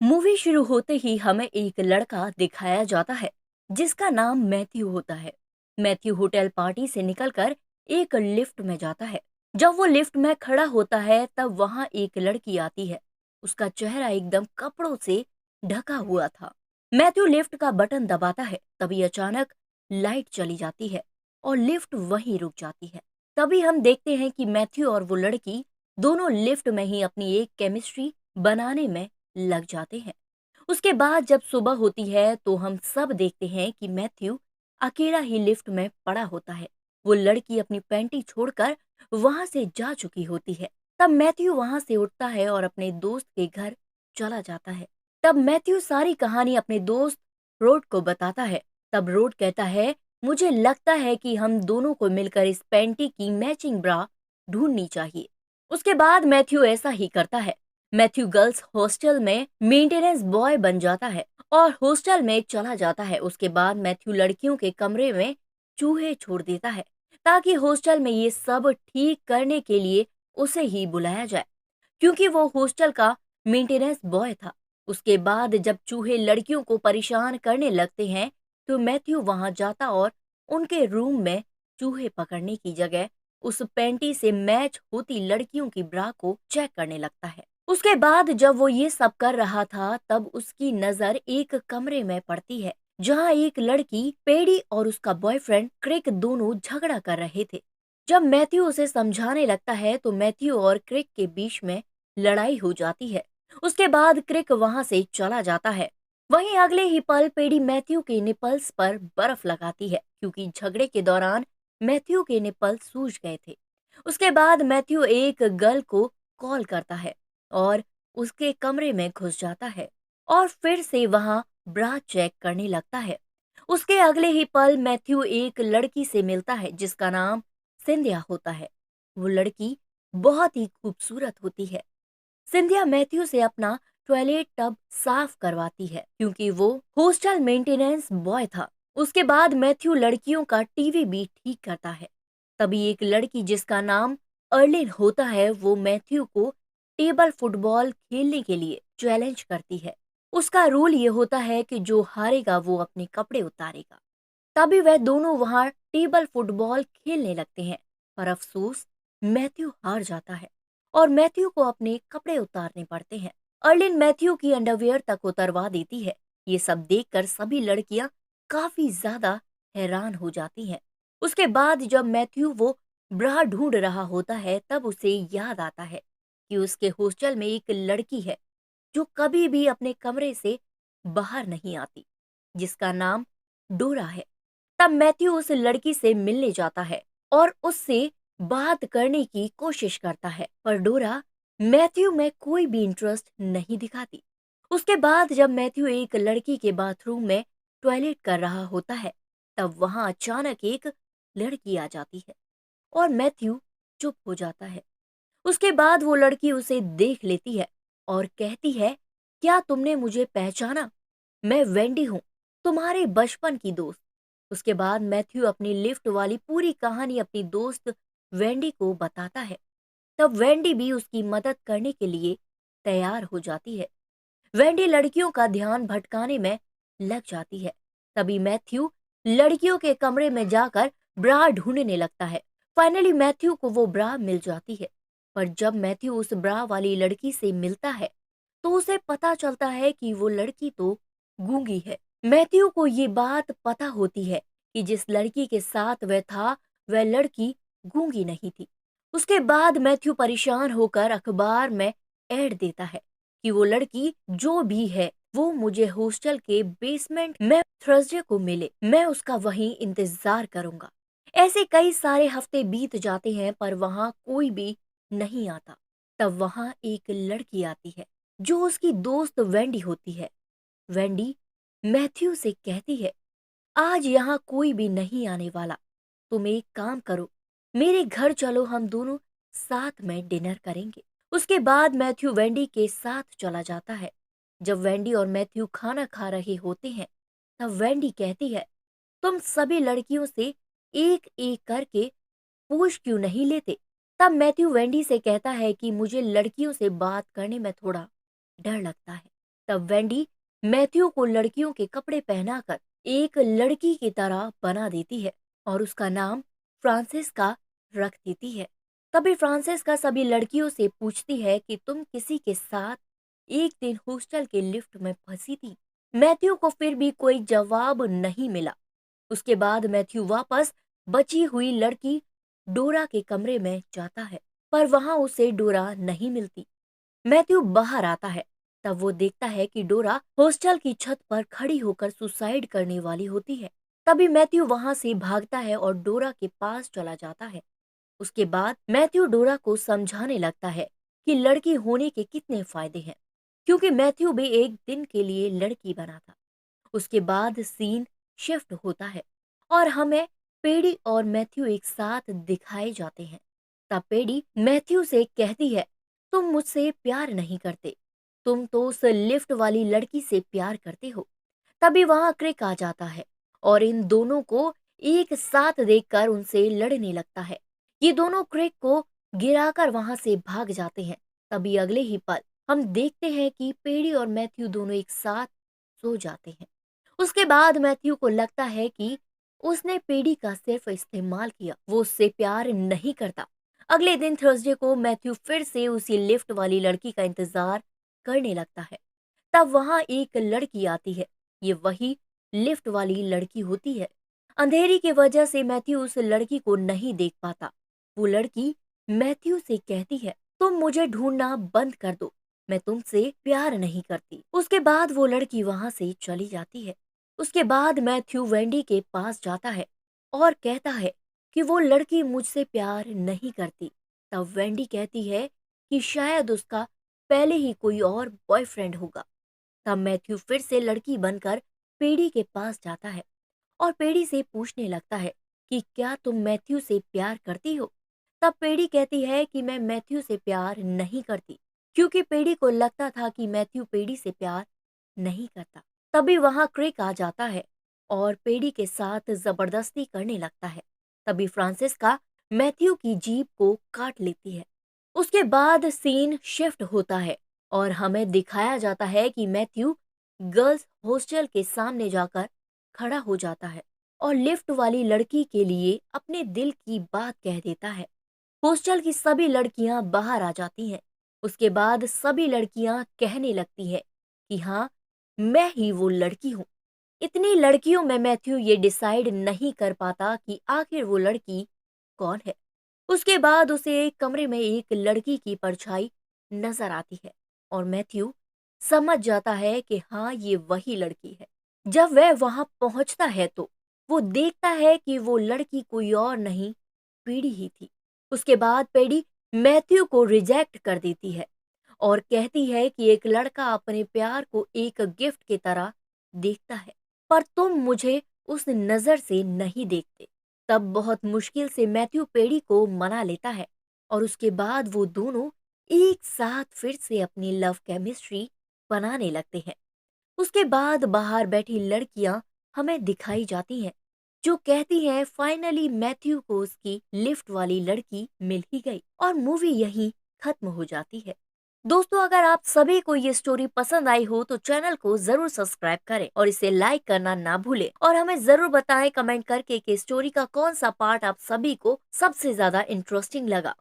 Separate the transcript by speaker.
Speaker 1: Movie शुरू होते ही हमें एक लड़का दिखाया जाता है जिसका नाम मैथ्यू होता है। मैथ्यू होटल पार्टी से निकलकर एक लिफ्ट में जाता है। जब वो लिफ्ट में खड़ा होता है तब वहां एक लड़की आती है। उसका चेहरा एकदम कपड़ों से ढका हुआ था। मैथ्यू लिफ्ट का बटन दबाता है, तभी अचानक लाइट चली जाती है और लिफ्ट वहीं रुक जाती है। तभी हम देखते हैं कि मैथ्यू और वो लड़की दोनों लिफ्ट में ही अपनी एक केमिस्ट्री बनाने में लग जाते हैं। उसके बाद जब सुबह होती है तो हम सब देखते हैं कि मैथ्यू अकेला ही लिफ्ट में पड़ा होता है। वो लड़की अपनी पैंटी छोड़कर वहां से जा चुकी होती है। तब मैथ्यू वहां से उठता है और अपने दोस्त के घर चला जाता है। तब मैथ्यू सारी कहानी अपने दोस्त रोड को बताता है। तब रोड कहता है, मुझे लगता है कि हम दोनों को मिलकर इस पैंटी की मैचिंग ब्रा ढूंढनी चाहिए। उसके बाद मैथ्यू ऐसा ही करता है। मैथ्यू गर्ल्स हॉस्टल में मेंटेनेंस बॉय बन जाता है और हॉस्टल में चला जाता है। उसके बाद मैथ्यू लड़कियों के कमरे में चूहे छोड़ देता है ताकि हॉस्टल में ये सब ठीक करने के लिए उसे ही बुलाया जाए, क्योंकि वो हॉस्टल का मेंटेनेंस बॉय था। उसके बाद जब चूहे लड़कियों को परेशान करने लगते हैं तो मैथ्यू वहां जाता और उनके रूम में चूहे पकड़ने की जगह उस पैंटी से मैच होती लड़कियों की ब्रा को चेक करने लगता है। उसके बाद जब वो ये सब कर रहा था तब उसकी नजर एक कमरे में पड़ती है जहां एक लड़की पेडी और उसका बॉयफ्रेंड क्रिक दोनों झगड़ा कर रहे थे। जब मैथ्यू उसे समझाने लगता है तो मैथ्यू और क्रिक के बीच में लड़ाई हो जाती है। उसके बाद क्रिक वहां से चला जाता है। वहीं अगले ही पल पेडी मैथ्यू के निपल्स पर बर्फ लगाती है क्योंकि झगड़े के दौरान मैथ्यू के निपल सूज गए थे। उसके बाद मैथ्यू एक गर्ल को कॉल करता है और उसके कमरे में घुस जाता है और फिर से वहां ब्रा चेक करने लगता है। उसके अगले ही पल मैथ्यू एक लड़की से मिलता है जिसका नाम सिंधिया होता है। वो लड़की बहुत ही खूबसूरत होती है। सिंधिया मैथ्यू से अपना टॉयलेट टब साफ करवाती है क्योंकि वो हॉस्टल मेंटेनेंस बॉय था। उसके बाद मैथ्यू लड़कियों का टीवी भी ठीक करता है। तभी एक लड़की जिसका नाम अर्लिन होता है वो मैथ्यू को टेबल फुटबॉल खेलने के लिए चैलेंज करती है। उसका रूल ये होता है कि जो हारेगा वो अपने कपड़े उतारेगा। तभी वह दोनों वहां टेबल फुटबॉल खेलने लगते हैं, पर अफसोस मैथ्यू हार जाता है और मैथ्यू को अपने कपड़े उतारने पड़ते हैं। अर्लिन मैथ्यू की अंडरवियर तक उतरवा देती है। ये सब देखकर सभी लड़कियां काफी ज्यादा हैरान हो जाती हैं। उसके बाद जब मैथ्यू वो ब्रा ढूंढ रहा होता है तब उसे याद आता है कि उसके हॉस्टल में एक लड़की है जो कभी भी अपने कमरे से बाहर नहीं आती, जिसका नाम डोरा है। तब मैथ्यू उस लड़की से मिलने जाता है और उससे बात करने की कोशिश करता है, पर डोरा मैथ्यू में कोई भी इंटरेस्ट नहीं दिखाती। उसके बाद जब मैथ्यू एक लड़की के बाथरूम में टॉयलेट कर रहा होता है तब वहां अचानक एक लड़की आ जाती है और मैथ्यू चुप हो जाता है। उसके बाद वो लड़की उसे देख लेती है और कहती है, क्या तुमने मुझे पहचाना? मैं वेंडी हूँ, तुम्हारे बचपन की दोस्त। उसके बाद मैथ्यू अपनी लिफ्ट वाली पूरी कहानी अपनी दोस्त वेंडी को बताता है। तब वेंडी भी उसकी मदद करने के लिए तैयार हो जाती है। वेंडी लड़कियों का ध्यान भटकाने में लग जाती है। तभी मैथ्यू लड़कियों के कमरे में जाकर ब्रा ढूंढने लगता है। फाइनली मैथ्यू को वो ब्रा मिल जाती है, पर जब मैथ्यू उस ब्रा वाली लड़की से मिलता है तो उसे पता चलता है कि वो लड़की तो गूंगी है। मैथ्यू को ये बात पता होती है कि जिस लड़की के साथ वह था वह लड़की गूंगी नहीं थी। उसके बाद मैथ्यू परेशान होकर अखबार में ऐड देता है कि वो लड़की जो भी है वो मुझे हॉस्टल के बेसमेंट में थर्सडे को मिले, मैं उसका वहीं इंतजार करूंगा। ऐसे कई सारे हफ्ते बीत जाते हैं पर वहां कोई भी नहीं आता। तब वहां एक लड़की आती है जो उसकी दोस्त वेंडी होती है। वेंडी मैथ्यू से कहती है, आज यहाँ कोई भी नहीं आने वाला, तुम एक काम करो, मेरे घर चलो, हम दोनों साथ में डिनर करेंगे। उसके बाद मैथ्यू वेंडी के साथ चला जाता है। जब वेंडी और मैथ्यू खाना खा रहे होते हैं तब वेंडी कहती है, तुम सभी लड़कियों से एक एक करके पूछ क्यों नहीं लेते? तब मैथ्यू वेंडी से कहता है कि मुझे लड़कियों से बात करने में थोड़ा डर लगता है। तब वेंडी मैथ्यू को लड़कियों के कपड़े पहनाकर एक लड़की की तरह बना देती है और उसका नाम फ्रांसिस्का रख देती है। तभी फ्रांसिस्का सभी लड़कियों से पूछती है कि तुम किसी के साथ एक दिन हॉस्टल के लिफ्ट में फंसी थी। मैथ्यू को फिर भी कोई जवाब नहीं मिला। उसके बाद मैथ्यू वापस बची हुई लड़की डोरा के कमरे में जाता है, पर वहां उसे डोरा नहीं मिलती। मैथ्यू बाहर आता है, तब वो देखता है कि डोरा हॉस्टल की छत पर खड़ी होकर सुसाइड करने वाली होती है। तभी मैथ्यू वहां से भागता है और डोरा के पास चला जाता है। उसके बाद मैथ्यू डोरा को समझाने लगता है कि लड़की होने के कितने फायदे हैं, क्योंकि मैथ्यू भी एक दिन के लिए लड़की बना था। उसके बाद सीन शिफ्ट होता है और हमें पेडी और मैथ्यू एक साथ दिखाए जाते हैं। तब पेडी मैथ्यू से कहती है, तुम मुझसे प्यार नहीं करते, तुम तो उस लिफ्ट वाली लड़की से प्यार करते हो। तभी वहां क्रिक आ जाता है और इन दोनों को एक साथ देखकर उनसे लड़ने लगता है। ये दोनों क्रिक को गिराकर वहां से भाग जाते हैं। तभी अगले ही पल हम देखते हैं कि पेडी और मैथ्यू दोनों एक साथ सो जाते हैं। उसके बाद मैथ्यू को लगता है कि उसने पेडी का सिर्फ इस्तेमाल किया, वो उससे प्यार नहीं करता। अगले दिन थर्सडे को मैथ्यू फिर से उसी लिफ्ट वाली लड़की का इंतजार करने लगता है। तब वहां एक लड़की आती है। ये वही लिफ्ट वाली लड़की होती है। अंधेरी की वजह से मैथ्यू उस लड़की को नहीं देख पाता। वो लड़की मैथ्यू से कहती है, तुम मुझे ढूंढना बंद कर दो, मैं तुमसे प्यार नहीं करती। उसके बाद वो लड़की वहां से चली जाती है। उसके बाद मैथ्यू वेंडी के पास जाता है और कहता है कि वो लड़की मुझसे प्यार नहीं करती। तब वेंडी कहती है कि शायद उसका पहले ही कोई और बॉयफ्रेंड होगा। तब मैथ्यू फिर से लड़की बनकर पेडी के पास जाता है और पेडी से पूछने लगता है कि क्या तुम मैथ्यू से प्यार करती हो। तब पेडी कहती है कि मैं मैथ्यू से प्यार नहीं करती, क्योंकि पेडी को लगता था कि मैथ्यू पेडी से प्यार नहीं करता। तभी वहां क्रिक आ जाता है और पेडी के साथ जबरदस्ती करने लगता है। तभी फ्रांसिस्का मैथ्यू की जीभ को काट लेती है। उसके बाद सीन शिफ्ट होता है और हमें दिखाया जाता है कि मैथ्यू गर्ल्स हॉस्टल के सामने जाकर खड़ा हो जाता है और लिफ्ट वाली लड़की के लिए अपने दिल की बात कह देता है। हॉस्टल की सभी लड़कियां बाहर आ जाती हैं। उसके बाद सभी लड़कियां कहने लगती है कि हाँ, मैं ही वो लड़की हूँ। इतनी लड़कियों में मैथ्यू ये डिसाइड नहीं कर पाता कि आखिर वो लड़की कौन है। उसके बाद उसे एक कमरे में एक लड़की की परछाई नजर आती है और मैथ्यू समझ जाता है कि हाँ, ये वही लड़की है। जब वह वहां पहुंचता है तो वो देखता है कि वो लड़की कोई और नहीं, पेडी ही थी। उसके बाद पेडी मैथ्यू को रिजेक्ट कर देती है और कहती है कि एक लड़का अपने प्यार को एक गिफ्ट की तरह देखता है, पर तुम मुझे उस नजर से नहीं देखते। तब बहुत मुश्किल से मैथ्यू पेडी को मना लेता है और उसके बाद वो दोनों एक साथ फिर से अपनी लव केमिस्ट्री बनाने लगते हैं। उसके बाद बाहर बैठी लड़कियां हमें दिखाई जाती हैं, जो कहती हैं फाइनली मैथ्यू को उसकी लिफ्ट वाली लड़की मिल ही गई और मूवी यहीं खत्म हो जाती है। दोस्तों, अगर आप सभी को ये स्टोरी पसंद आई हो तो चैनल को जरूर सब्सक्राइब करें और इसे लाइक करना ना भूलें और हमें जरूर बताएं कमेंट करके कि स्टोरी का कौन सा पार्ट आप सभी को सबसे ज्यादा इंटरेस्टिंग लगा।